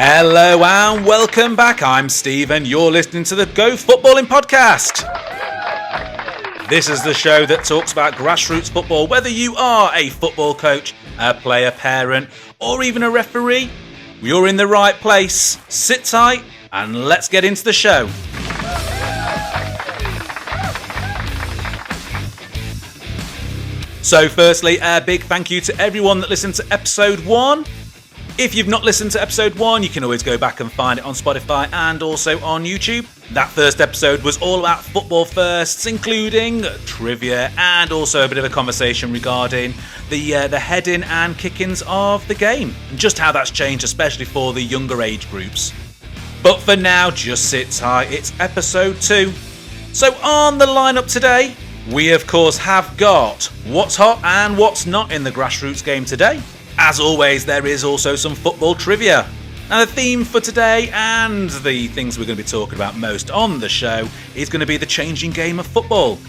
Hello and welcome back. I'm Steve and you're listening to the Go Footballing Podcast. This is the show that talks about grassroots football, whether you are a football coach, a player, parent, or even a referee. You're in the right place. Sit tight and let's get into the show. So firstly, a big thank you to everyone that listened to episode 1. If you've not listened to episode 1, you can always go back and find it on Spotify and also on YouTube. That first episode was all about football firsts, including trivia and also a bit of a conversation regarding the heading and kick-ins of the game and just how that's changed, especially for the younger age groups. But for now, just sit tight, it's episode 2. So on the lineup today, we of course have got what's hot and what's not in the grassroots game today. As always, there is also some football trivia. Now the theme for today and the things we're going to be talking about most on the show is going to be the changing game of football.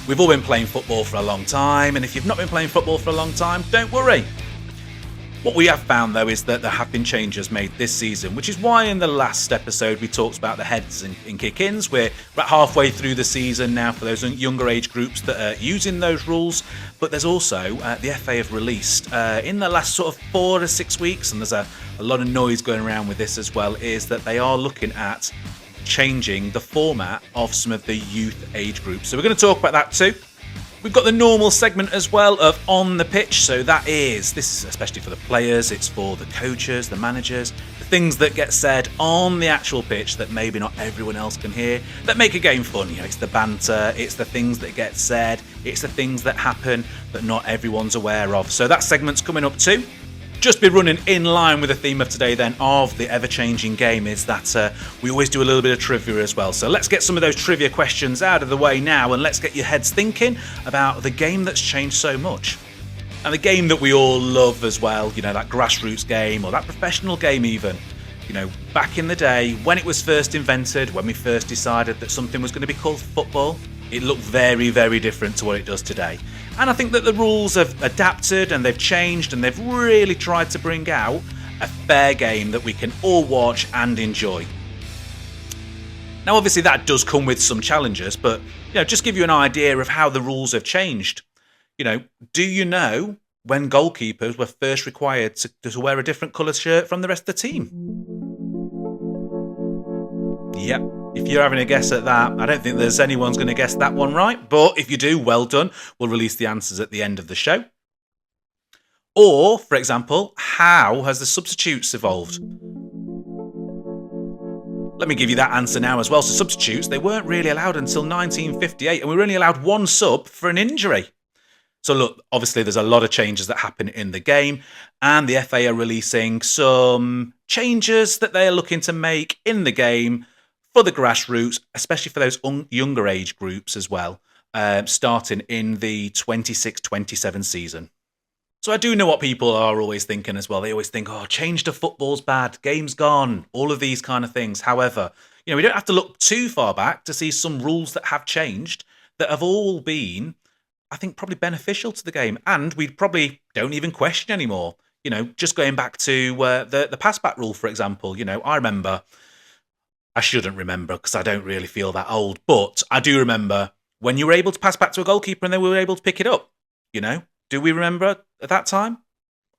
We've all been playing football for a long time, and if you've not been playing football for a long time, don't worry. What we have found though is that there have been changes made this season, which is why in the last episode we talked about the heads and kick-ins. We're about halfway through the season now for those younger age groups that are using those rules, but there's also the FA have released in the last sort of 4 to 6 weeks, and there's a lot of noise going around with this as well, is that they are looking at changing the format of some of the youth age groups. So we're going to talk about that too. We've got the normal segment as well of On the Pitch, so this is especially for the players, it's for the coaches, the managers, the things that get said on the actual pitch that maybe not everyone else can hear, that make a game fun. You know, it's the banter, it's the things that get said, it's the things that happen that not everyone's aware of. So that segment's coming up too. Just be running in line with the theme of today then of the ever-changing game is that we always do a little bit of trivia as well. So let's get some of those trivia questions out of the way now and let's get your heads thinking about the game that's changed so much. And the game that we all love as well, you know, that grassroots game or that professional game even. You know, back in the day when it was first invented, when we first decided that something was going to be called football, it looked very, very different to what it does today. And I think that the rules have adapted and they've changed and they've really tried to bring out a fair game that we can all watch and enjoy. Now, obviously, that does come with some challenges, but you know, just give you an idea of how the rules have changed. You know, do you know when goalkeepers were first required to wear a different colour shirt from the rest of the team? Yep. If you're having a guess at that, I don't think there's anyone's going to guess that one right. But if you do, well done. We'll release the answers at the end of the show. Or, for example, how has the substitutes evolved? Let me give you that answer now as well. So substitutes, they weren't really allowed until 1958, and we were only allowed one sub for an injury. So look, obviously there's a lot of changes that happen in the game, and the FA are releasing some changes that they are looking to make in the game for the grassroots, especially for those younger age groups as well, starting in the 26-27 season. So I do know what people are always thinking as well. They always think, oh, change to football's bad, game's gone, all of these kind of things. However, you know, we don't have to look too far back to see some rules that have changed that have all been, I think, probably beneficial to the game. And we probably don't even question anymore. You know, just going back to the pass-back rule, for example. You know, I shouldn't remember because I don't really feel that old, but I do remember when you were able to pass back to a goalkeeper and they were able to pick it up. You know, do we remember at that time?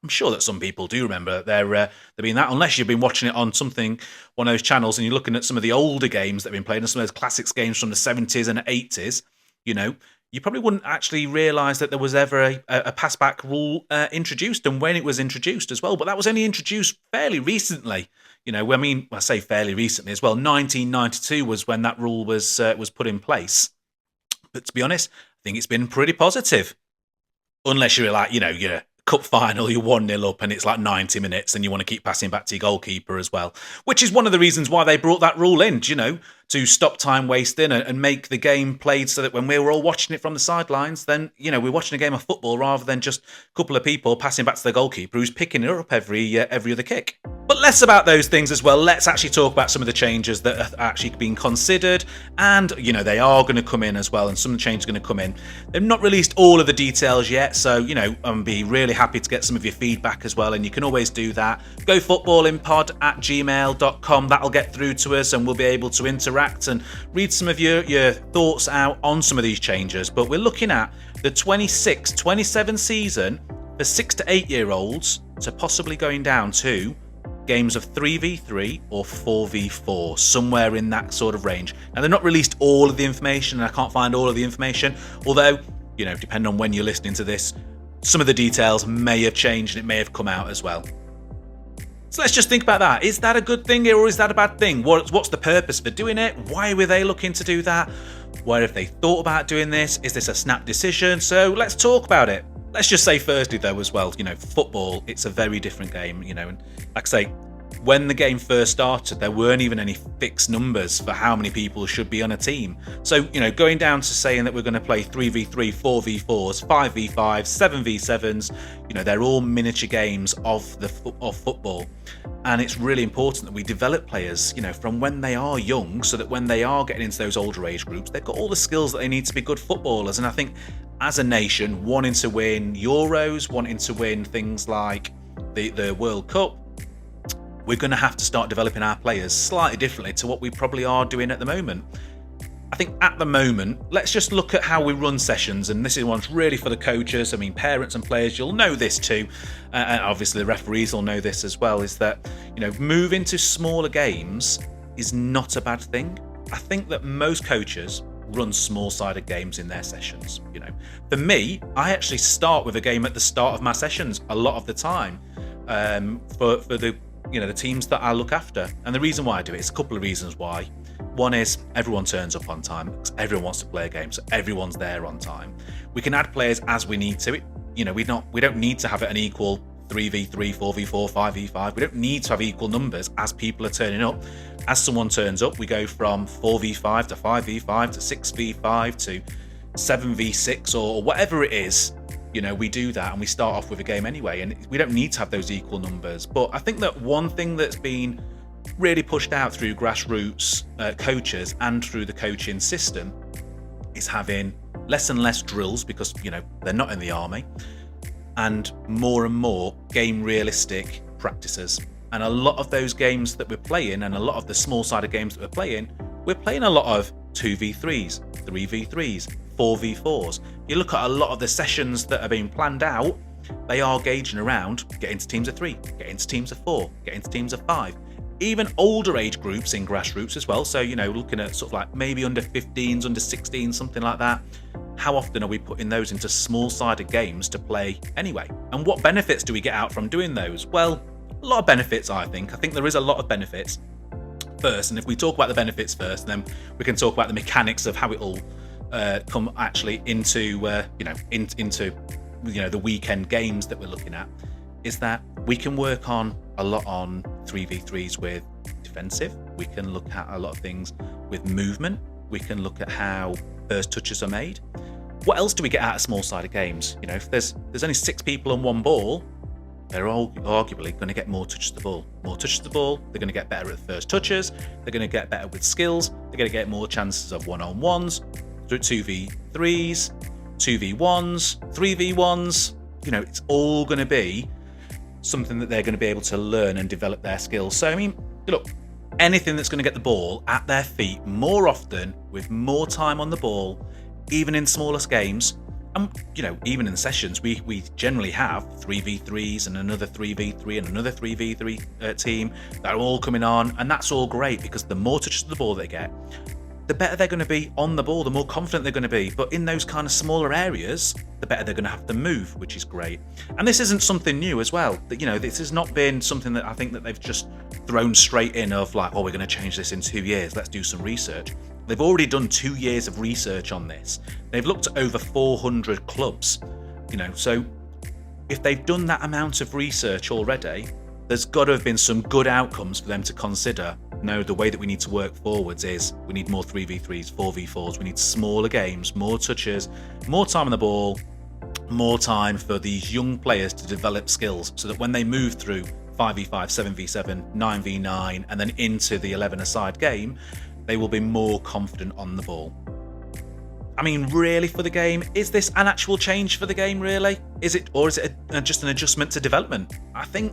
I'm sure that some people do remember there being that, unless you've been watching it on one of those channels and you're looking at some of the older games that have been played and some of those classics games from the 70s and 80s, you know, you probably wouldn't actually realise that there was ever a pass-back rule introduced and when it was introduced as well. But that was only introduced fairly recently. You know, I mean, I say fairly recently as well. 1992 was when that rule was put in place. But to be honest, I think it's been pretty positive. Unless you're like, you know, you're cup final, you're 1-0 up and it's like 90 minutes and you want to keep passing back to your goalkeeper as well. Which is one of the reasons why they brought that rule in, you know, to stop time wasting and make the game played so that when we were all watching it from the sidelines, then, you know, we're watching a game of football rather than just a couple of people passing back to the goalkeeper who's picking it up every other kick. But less about those things as well. Let's actually talk about some of the changes that have actually been considered, and they are going to come in as well, and some of the changes are going to come in. They've not released all of the details yet, so I'm be really happy to get some of your feedback as well, and you can always do that. GoFootballingPod@gmail.com. That'll get through to us, and we'll be able to interact and read some of your thoughts out on some of these changes. But we're looking at the 26-27 season for 6 to 8 year olds to possibly going down to games of 3v3 or 4v4, somewhere in that sort of range. Now, they've not released all of the information, and I can't find all of the information, although, depending on when you're listening to this, some of the details may have changed and it may have come out as well. So let's just think about that. Is that a good thing or is that a bad thing? What's the purpose for doing it? Why were they looking to do that? Why have they thought about doing this? Is this a snap decision? So let's talk about it. Let's just say firstly though as well, football, it's a very different game, and like I say, when the game first started, there weren't even any fixed numbers for how many people should be on a team. So, going down to saying that we're going to play 3v3, 4v4s, 5v5s, 7v7s, they're all miniature games of football. And it's really important that we develop players, from when they are young, so that when they are getting into those older age groups, they've got all the skills that they need to be good footballers. And I think as a nation, wanting to win Euros, wanting to win things like the World Cup, we're going to have to start developing our players slightly differently to what we probably are doing at the moment. I think at the moment, let's just look at how we run sessions, and this is one's really for the coaches. I mean, parents and players, you'll know this too, and obviously the referees will know this as well, is that, moving to smaller games is not a bad thing. I think that most coaches run small-sided games in their sessions. For me, I actually start with a game at the start of my sessions a lot of the time, for the the teams that I look after. And the reason why I do it is a couple of reasons why. One is everyone turns up on time because everyone wants to play a game, so everyone's there on time. We can add players as we need to. We don't need to have it an equal 3v3, 4v4, 5v5. We don't need to have equal numbers as people are turning up. As someone turns up, we go from 4v5 to 5v5 to 6v5 to 7v6 or whatever it is. We do that and we start off with a game anyway, and we don't need to have those equal numbers. But I think that one thing that's been really pushed out through grassroots coaches and through the coaching system is having less and less drills because, they're not in the army, and more game realistic practices. And a lot of those games that we're playing and a lot of the small-sided games that we're playing a lot of 2v3s, 3v3s, 4v4s. You look at a lot of the sessions that are being planned out, they are gauging around get into teams of 3, get into teams of 4, get into teams of 5. Even older age groups in grassroots as well. So, looking at sort of like maybe under 15s, under 16s, something like that. How often are we putting those into small-sided games to play anyway? And what benefits do we get out from doing those? Well, a lot of benefits, I think. I think there is a lot of benefits first. And if we talk about the benefits first, then we can talk about the mechanics of how it all come actually into the weekend games that we're looking at, is that we can work on a lot on 3v3s with defensive. We can look at a lot of things with movement. We can look at how first touches are made. What else do we get out of small-sided games? If there's only 6 people on one ball, they're all arguably going to get more touches of the ball. More touches of the ball, they're going to get better at first touches. They're going to get better with skills. They're going to get more chances of one-on-ones, 2v3s, 2v1s, 3v1s. It's all going to be something that they're going to be able to learn and develop their skills. So, look, anything that's going to get the ball at their feet more often with more time on the ball, even in smallest games, and even in sessions, we generally have 3v3s and another 3v3 and another 3v3 team that are all coming on, and that's all great because the more touches of the ball they get, the better they're going to be on the ball, the more confident they're going to be. But in those kind of smaller areas, the better they're going to have to move, which is great. And this isn't something new as well. This has not been something that I think that they've just thrown straight in of like, we're going to change this in 2 years. Let's do some research. They've already done 2 years of research on this. They've looked at over 400 clubs. So if they've done that amount of research already, there's got to have been some good outcomes for them to consider. No, the way that we need to work forwards is we need more 3v3s, 4v4s, we need smaller games, more touches, more time on the ball, more time for these young players to develop skills so that when they move through 5v5, 7v7, 9v9, and then into the 11-a-side game, they will be more confident on the ball. I mean, really, for the game, is this an actual change for the game, really? Is it just an adjustment to development? I think,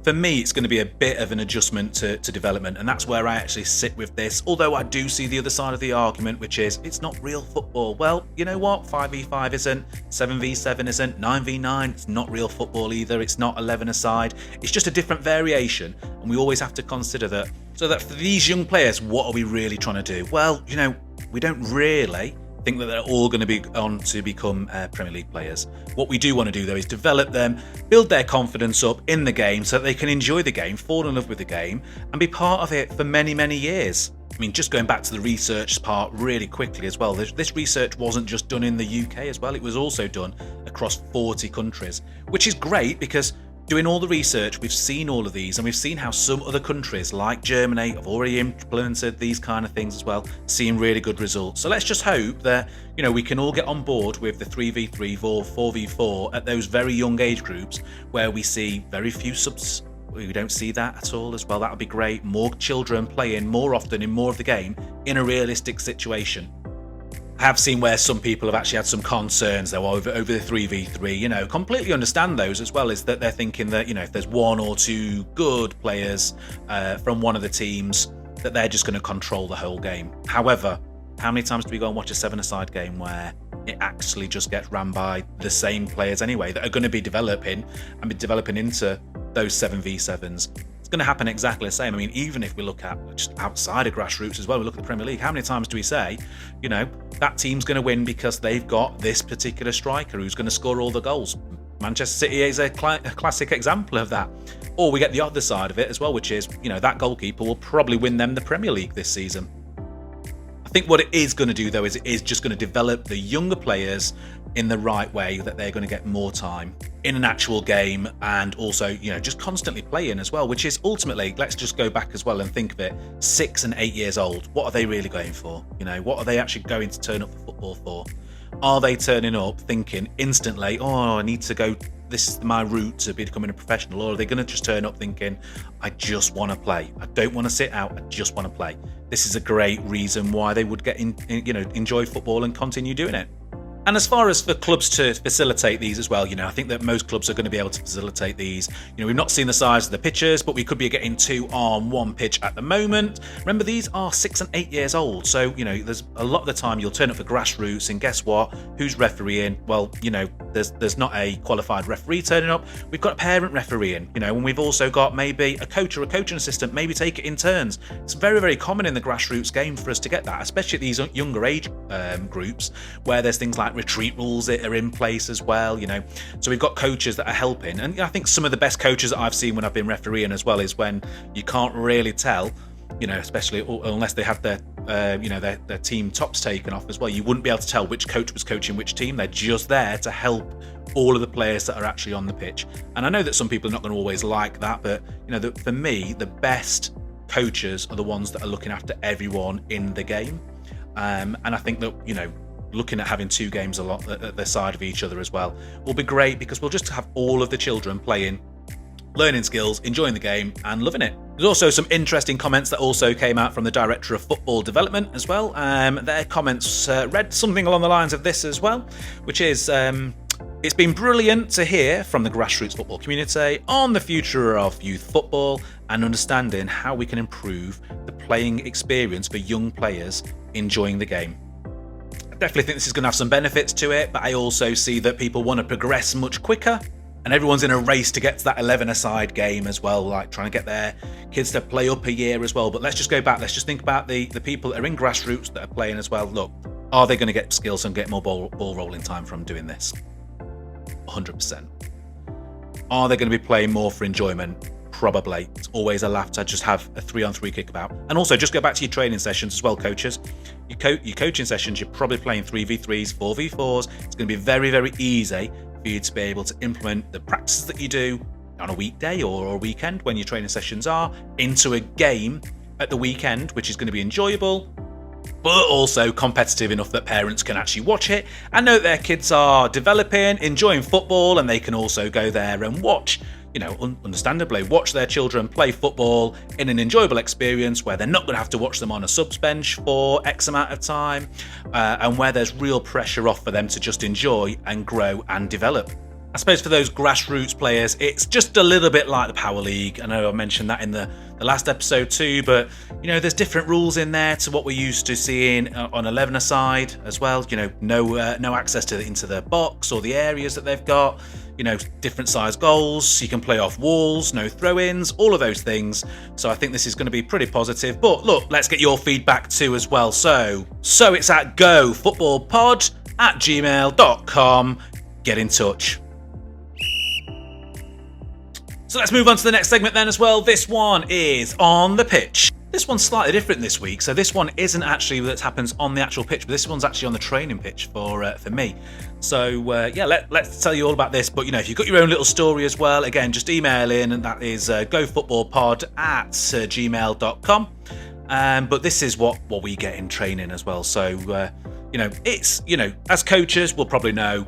for me, it's going to be a bit of an adjustment to development, and that's where I actually sit with this. Although I do see the other side of the argument, which is it's not real football. Well, you know what? 5v5 isn't, 7v7 isn't, 9v9, it's not real football either. It's not 11-a-side. It's just a different variation, and we always have to consider that. So that for these young players, what are we really trying to do? Well, you know, we don't really think that they're all going to be on to become Premier League players. What we do want to do, though, is develop them, build their confidence up in the game so that they can enjoy the game, fall in love with the game, and be part of it for many, many years. I mean, just going back to the research part really quickly as well, this research wasn't just done in the UK as well, it was also done across 40 countries, which is great because doing all the research, we've seen all of these, and we've seen how some other countries like Germany have already implemented these kind of things as well, seeing really good results. So let's just hope that, you know, we can all get on board with the 3v3 or 4v4 at those very young age groups where we see very few subs. We don't see that at all as well. That would be great. More children playing more often in more of the game in a realistic situation. I have seen where some people have actually had some concerns though over the 3v3, you know, completely understand those as well, is that they're thinking that, you know, if there's one or two good players from one of the teams, that they're just going to control the whole game. However, how many times do we go and watch a 7-a-side game where it actually just gets ran by the same players anyway that are going to be developing into those 7v7s? Going to happen exactly the same. I mean, even if we look at just outside of grassroots as well, we look at the Premier League, how many times do we say, you know, that team's going to win because they've got this particular striker who's going to score all the goals? Manchester City is a classic example of that. Or we get the other side of it as well, which is, you know, that goalkeeper will probably win them the Premier League this season. I think what it is going to do, though, is it is just going to develop the younger players in the right way, that they're going to get more time in an actual game, and also, you know, just constantly playing as well, which is ultimately, let's just go back as well and think of it, 6 and 8 years old. What are they really going for? You know, what are they actually going to turn up for football for? Are they turning up thinking instantly, oh, I need to go, this is my route to becoming a professional? Or are they going to just turn up thinking, I just want to play, I don't want to sit out, I just want to play? This is a great reason why they would enjoy football and continue doing it. And as far as for clubs to facilitate these as well, you know, I think that most clubs are going to be able to facilitate these. You know, we've not seen the size of the pitches, but we could be getting 2 on 1 pitch at the moment. Remember, these are 6 and 8 years old. So, you know, there's a lot of the time you'll turn up for grassroots, and guess what? Who's refereeing? Well, you know, there's not a qualified referee turning up. We've got a parent refereeing, you know, and we've also got maybe a coach or a coaching assistant, maybe take it in turns. It's very, very common in the grassroots game for us to get that, especially at these younger age groups where there's things like retreat rules that are in place as well, you know. So we've got coaches that are helping, and I think some of the best coaches that I've seen when I've been refereeing as well is when you can't really tell, you know, especially unless they have their their team tops taken off as well. You wouldn't be able to tell which coach was coaching which team. They're just there to help all of the players that are actually on the pitch. And I know that some people are not going to always like that, but you know, for me, the best coaches are the ones that are looking after everyone in the game. And I think that, you know, looking at having 2 games a lot at the side of each other as well will be great, because we'll just have all of the children playing, learning skills, enjoying the game and loving it. There's also some interesting comments that also came out from the Director of Football Development as well. Their comments read something along the lines of this as well, which is, it's been brilliant to hear from the grassroots football community on the future of youth football and understanding how we can improve the playing experience for young players enjoying the game. Definitely think this is going to have some benefits to it, but I also see that people want to progress much quicker, and everyone's in a race to get to that 11-a-side game as well, like trying to get their kids to play up a year as well. But let's just go back, let's just think about the people that are in grassroots that are playing as well. Look, are they going to get skills and get more ball rolling time from doing this? 100%. Are they going to be playing more for enjoyment? Probably. It's always a laugh to just have a 3-on-3 kickabout. And also, just go back to your training sessions as well, coaches. Your coaching sessions, you're probably playing 3v3s, 4v4s. It's going to be very, very easy for you to be able to implement the practices that you do on a weekday or a weekend when your training sessions are into a game at the weekend, which is going to be enjoyable. but also competitive enough that parents can actually watch it and know that their kids are developing, enjoying football, and they can also go there and watch, understandably, watch their children play football in an enjoyable experience where they're not going to have to watch them on a subs bench for X amount of time, and where there's real pressure off for them to just enjoy and grow and develop. I suppose for those grassroots players, it's just a little bit like the Power League. I know I mentioned that in the last episode too, but there's different rules in there to what we're used to seeing on 11-a-side as well. No access into the box or the areas that they've got. Different size goals. You can play off walls, no throw-ins, all of those things. So I think this is going to be pretty positive. But look, let's get your feedback too as well. So it's at gofootballpod@gmail.com. Get in touch. So let's move on to the next segment then as well. This one is on the pitch. This one's slightly different this week. So this one isn't actually that happens on the actual pitch, but this one's actually on the training pitch for me. So let's tell you all about this. But if you've got your own little story as well, again, just email in, and that is gofootballpod@gmail.com. But this is what we get in training as well. So it's as coaches, we'll probably know.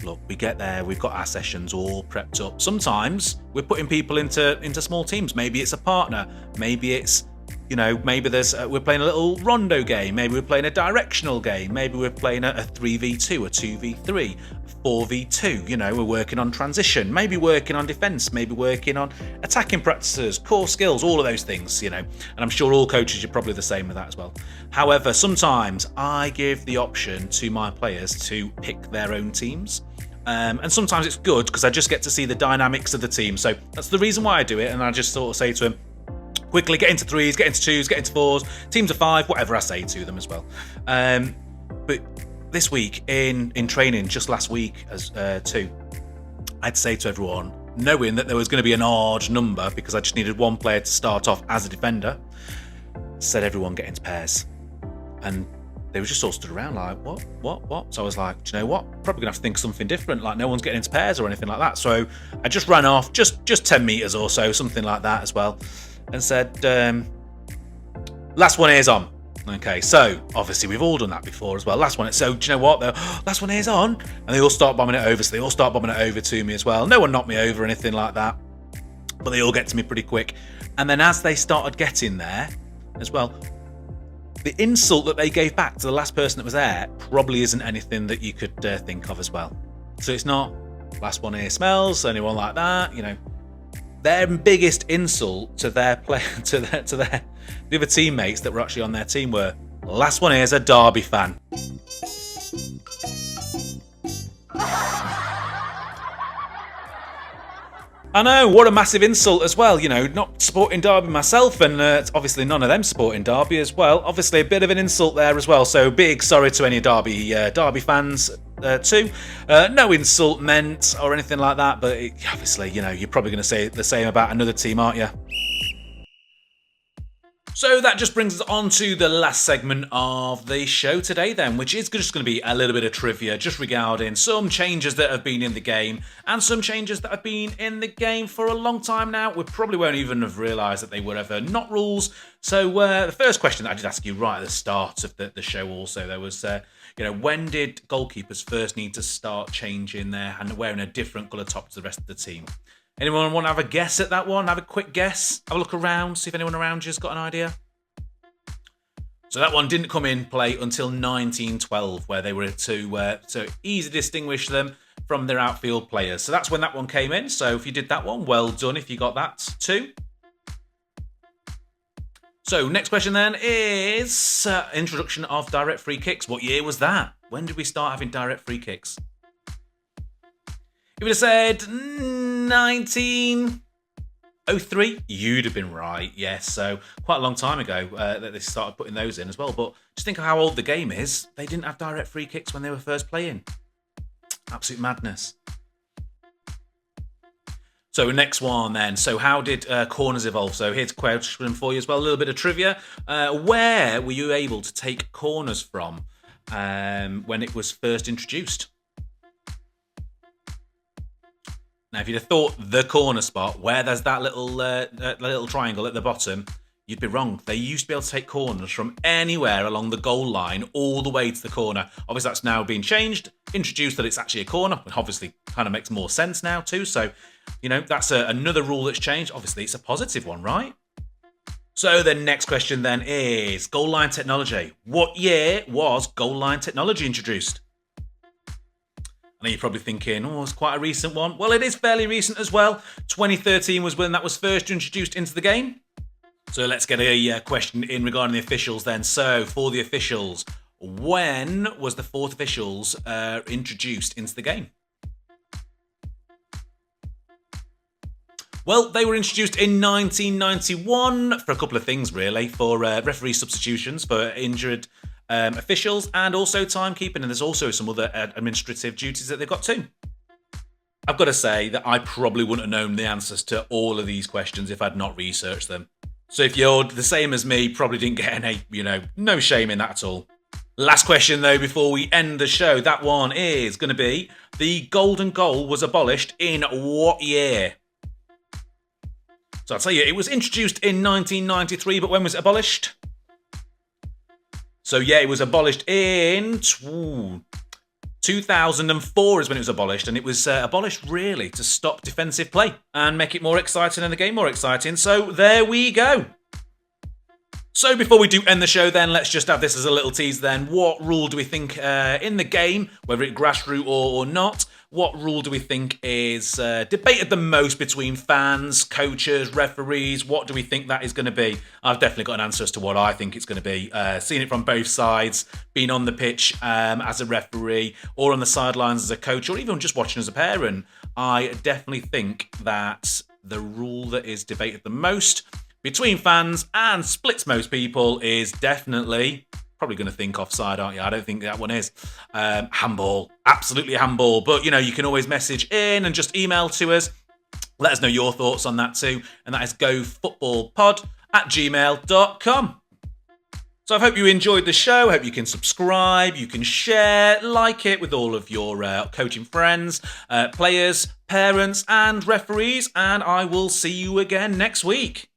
Look, we get there, we've got our sessions all prepped up. Sometimes we're putting people into small teams. Maybe it's a partner. Maybe it's, maybe we're playing a little rondo game. Maybe we're playing a directional game. Maybe we're playing a 3v2, a 2v3, a 4v2. We're working on transition. Maybe working on defence. Maybe working on attacking practices, core skills, all of those things, And I'm sure all coaches are probably the same with that as well. However, sometimes I give the option to my players to pick their own teams. And sometimes it's good because I just get to see the dynamics of the team. So that's the reason why I do it. And I just sort of say to them, quickly get into 3s, get into 2s, get into 4s, teams of 5, whatever I say to them as well. But this week in training, just last week as too, I'd say to everyone, knowing that there was going to be an odd number because I just needed one player to start off as a defender, said everyone get into pairs. And they were just all stood around like, what? So I was like, do you know what? Probably going to have to think of something different. Like no one's getting into pairs or anything like that. So I just ran off just 10 metres or so, something like that as well. And said, last one here's on. Okay, so obviously we've all done that before as well. Last one. So do you know what? Last one here's on. And they all start bombing it over. So they all start bombing it over to me as well. No one knocked me over or anything like that. But they all get to me pretty quick. And then as they started getting there as well, the insult that they gave back to the last person that was there probably isn't anything that you could think of as well. So it's not last one here smells, anyone like that. Their biggest insult to their the other teammates that were actually on their team were, last one here's a Derby fan. I know, what a massive insult as well, not supporting Derby myself, and obviously none of them supporting Derby as well. Obviously a bit of an insult there as well, so big sorry to any Derby fans too. No insult meant or anything like that, but obviously, you're probably going to say the same about another team, aren't you? So that just brings us on to the last segment of the show today then, which is just going to be a little bit of trivia just regarding some changes that have been in the game and some changes that have been in the game for a long time now. We probably won't even have realised that they were ever not rules. So the first question that I did ask you right at the start of the show also, there was, when did goalkeepers first need to start changing their and wearing a different colour top to the rest of the team? Anyone want to have a guess at that one? Have a quick guess? Have a look around, see if anyone around you's got an idea? So that one didn't come in play until 1912, where they were to easily distinguish them from their outfield players. So that's when that one came in. So if you did that one, well done if you got that too. So next question then is introduction of direct free kicks. What year was that? When did we start having direct free kicks? If you'd have said 1903, you'd have been right. Yes, so quite a long time ago that they started putting those in as well. But just think of how old the game is. They didn't have direct free kicks when they were first playing. Absolute madness. So next one then. So how did corners evolve? So here's a question for you as well. A little bit of trivia. Where were you able to take corners from when it was first introduced? Now, if you'd have thought the corner spot, where there's that little triangle at the bottom, You'd be wrong. They used to be able to take corners from anywhere along the goal line all the way to the corner. Obviously, that's now been changed, introduced that it's actually a corner, which obviously kind of makes more sense now too. So, that's another rule that's changed. Obviously, it's a positive one, right? So the next question then is goal line technology. What year was goal line technology introduced? I know you're probably thinking, it's quite a recent one. Well, it is fairly recent as well. 2013 was when that was first introduced into the game. So let's get a question in regarding the officials then. So for the officials, when was the fourth officials introduced into the game? Well, they were introduced in 1991 for a couple of things, really, for referee substitutions for injured officials and also timekeeping. And there's also some other administrative duties that they've got too. I've got to say that I probably wouldn't have known the answers to all of these questions if I'd not researched them. So if you're the same as me, probably didn't get any, no shame in that at all. Last question, though, before we end the show. That one is going to be, the golden goal was abolished in what year? So I'll tell you, it was introduced in 1993, but when was it abolished? So yeah, it was abolished in 2004 is when it was abolished, and it was abolished really to stop defensive play and make it more exciting and the game more exciting. So there we go. So before we do end the show then, let's just have this as a little tease then. What rule do we think in the game, whether it's grassroots or not, what rule do we think is debated the most between fans, coaches, referees? What do we think that is going to be? I've definitely got an answer as to what I think it's going to be. Seeing it from both sides, being on the pitch as a referee or on the sidelines as a coach or even just watching as a parent, I definitely think that the rule that is debated the most between fans and splits most people is definitely, probably going to think offside, aren't you? I don't think that one is. Handball. Absolutely handball. But, you can always message in and just email to us. Let us know your thoughts on that too. And that is gofootballpod@gmail.com. So I hope you enjoyed the show. I hope you can subscribe, you can share, like it with all of your coaching friends, players, parents and referees. And I will see you again next week.